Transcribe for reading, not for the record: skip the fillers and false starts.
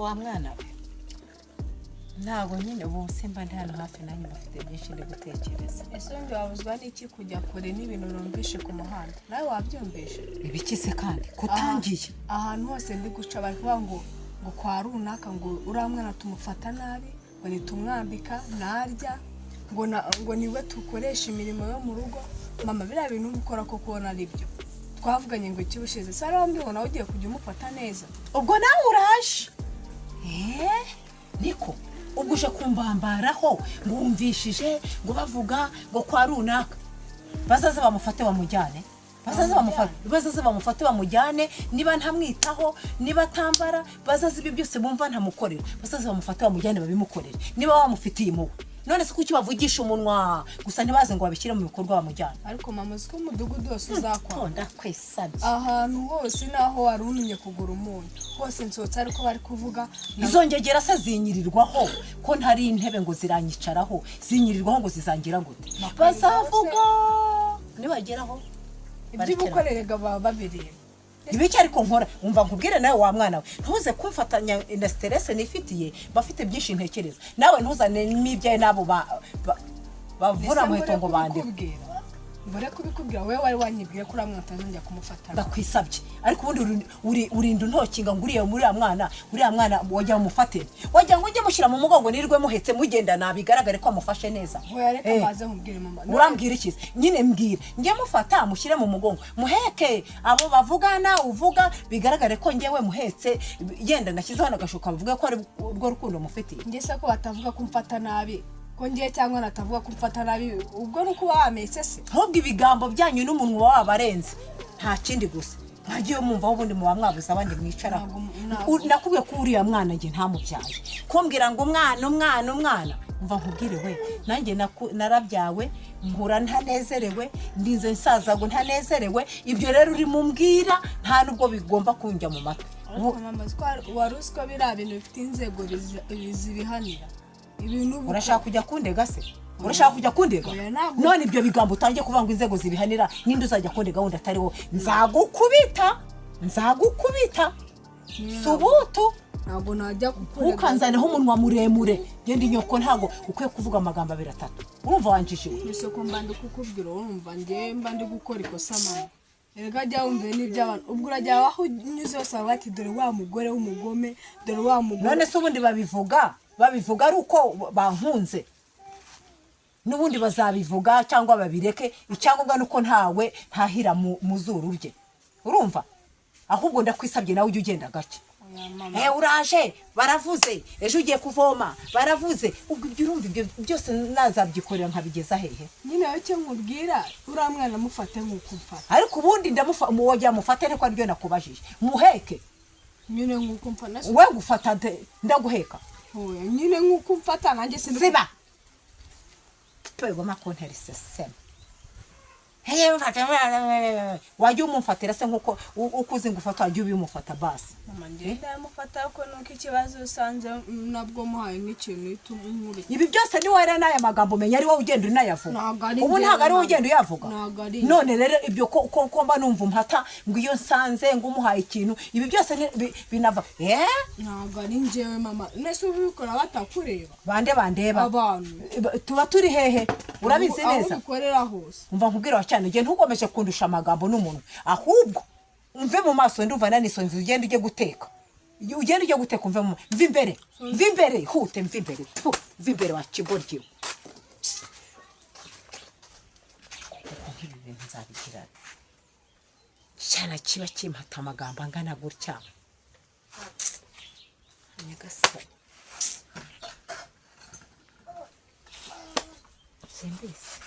wa mwana we ntabwo nyine ubu simba ndi hano hafi nanjye bafite byinshi ndi gutekereza. Ese undi wabuzwa n'iki kujya kure n'ibintu numvishe ku muhanda nawe wabyumvishe? Ibiki se kandi kutangiye ahantu hose ndi guca bari kuvuga ngo kwa runaka ngo uriya mwana tumufata nabi ngo nitumwambika narya ngo niwe tukoresha imirimo yo mu rugo. Mama biriya bintu gukora ko kubona ari byo twavuganye ngo ikibushize sara wambibona ugiye kujya umufata neza ubwo nawe uraje niko ubwo uje kumbambaraho ngo wumvishije ngo bavuga ngo kwa runaka bazaze bamufate bamujyane bazaze bamufate bamujyane niba ntamwitaho niba tambara bazaze ibyo byose bumva ntamukorera bazaze bamufate bamujyane babimukorere niba bamufitiye impuhwe. None se kuki bavugisha umunwa gusa ntibaze ngo babishyire mu bikorwa bamujyana? Ariko mama ziko umudugudu wose uzakwa ndakwesabye ahantu hose naho warunye kugura umuntu hose nsotse ariko bari kuvuga izongegera se zinyirirwaho ko ntari intebe ngo ziranyicaraho zinyirirwaho ngo zizangira gute bazavuga nibageraho ibyo bukorerega baba babireba. Ibiki ariko nkora umva nkubwire nawe wa mwana we ntuze kumfatanya na stress nifitiye bafite byinshi ntekereza nawe ntuzane n'ibyaye nabo bavura mu hetongo bande mbere kubikubwira wewe wari wanyibwiye kuri amwata njya kumufata ndakwisabye ariko ubundi urinda ntokinga nguriye muri uriya mwana wajya umufate wajya ngo ujye mushyira mu mugongo nirwe muhetse mugenda nabigaragare ko amufashe neza. Reka maze nkubwire mama urambwira iki nyine mbwira njye mufata mushyire mu mugongo muheke abo bavugana uvuga bigaragare ko njyewe muhetse yenda nashyizeho nagashuka bavuga ko ari urwo rukundo mufitiye. Njye se ko batavuga kumfata nabi kongiye cyangwa natavuga kumfata nabi ubwo nuko bametse se ahubwo ibigambo byanyu n'umunwa wabarenze nta kindi gusa ntagiye mumva ubundi mu bamwabuza abandi mwicara nakubwiye ko uriya mwana nge ntamubyaye kumbwira ngo umwana umva nkubwire we nanjye narabyawe nkura ntanezerewe ndinze nsaza ngo ntanezerewe ibyo rero uri mumbwira nta nubwo bigomba kunjya mu matwi. Mama waruswa biriya bintu bifite inzego bizibihanira urashaka kujya kundega se urashaka kujya kundega none ibyo bigambo utangiye kuvuga ngo inzego zibihanira ninde uzajya kundega wundi atariho nzagukubita subutu ntabwo najya kukundega ukanzaneho umunwa muremure genda inyoko ntago ukwiye kuvuga amagambo 3 urumva wanjishije isoko mbandi kukubwira urumva nge mbandi gukora ikosa mama erega jya wumve n'iby'abantu ubwo urajya aho unyuze hose bati dore wa mugore w'umugome dore wa mugore none se ubundi babivuga ari uko bankunze n'ubundi bazabivuga cyangwa babireke icyangombwa nuko ntawe ntahira mu zuru rye urumva ahubwo ndakwisabye nawe ujye ugenda gake uraje baravuze ejo ugiye kuvoma baravuze ubwo ibyo urumva ibyo byose nazabyikorera nkabigeza hehe nyine cyo nkubwira uriya mwana mufate nk'uko mfata ariko ubundi wajya mufate ariko aribyo nakubajije muheke nyine nk'uko mfana we gufata ndaguheka nyine nk'uko mfata nanjye siba twego makonteri sesema wajya umumfatira se nk'uko ukuze ngufata wajya ubimufata basi mama ngenda yamufata ko nuko ikibazo usanze nabwo muhaye nk'ikintu itumuri ibi byose ni wera n'aya magambo menya ari wowe ugenda unayavuga ubu ntabwo ari wowe ugenda uyavuga none rero ibyo ko mba numva umpata ngo iyo nsanze ngo umuhaye ikintu ibi byose binava ntabwo ari njyewe mama nese ubikora batakureba bande bandeba abantu tuba turi hehe urabizi neza aho ukorera hose umva nkubwira cyane nge ntukomeje kundusha amagambo n'umuntu ahubwo umve mu maso ndumva nanisonze ugenda ujye guteka umve imbere hute mve imbere wa kigoryi ibintu nzabigira cyane kiba kimpata amagambo angana gutya nyagasani simbise